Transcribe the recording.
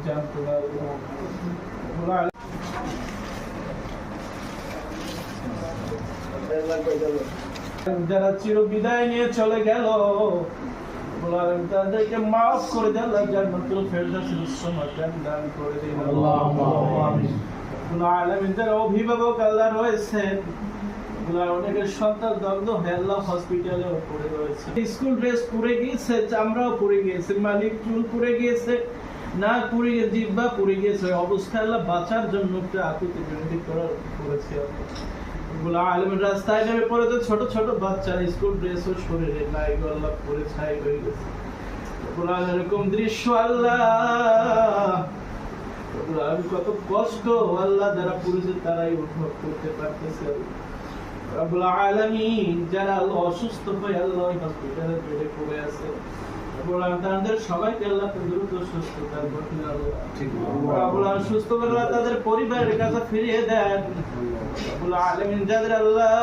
জানতো না যারা চির বিদায় নিয়ে চলে গেল তাদেরকে মাফ করে দেন, জান্নাতুল ফেরদাউসের উচ্চমাকাম দান করে দিন। আল্লাহুম্মা আমিন। আলামিন যারা অভিভাবক আল্লাহ রয়েছেন, অনেকের সন্তান দগ্ধ হয়ে আল্লাহ হসপিটালে পড়ে রয়েছে, স্কুল ড্রেস পরে গিয়েছে, চামড়াও পরে গিয়েছে, মালিক চুল পরে গিয়েছে, না পরে গিয়ে জিহ্বা পরে গিয়েছে, অবস্থা আল্লাহ বাঁচার জন্য একটা আকুতি বিনতি করেছে। আলমের রাস্তায় নেমে পড়ে তো ছোট ছোট বাচ্চারা স্কুল ড্রেসও শরীরে নাই, আল্লাহ পরে ছাই হয়ে গেছে। এরকম দৃশ্য আল্লাহ কত কষ্ট আল্লাহ যারা পড়েছে তারাই অনুভব করতে পারতেছে। রব্বুল আলামিন যারা অসুস্থ হয়ে আল্লাহ হসপিটালে বেডে পড়ে আছে, তাদের সবাইকে আল্লাহ দ্রুত সুস্থতার ঘটনা আল্লাহ সুস্থ করে তাদের পরিবারের কাছে ফিরিয়ে দেন। রব্বুল আলামিন যাদের আল্লাহ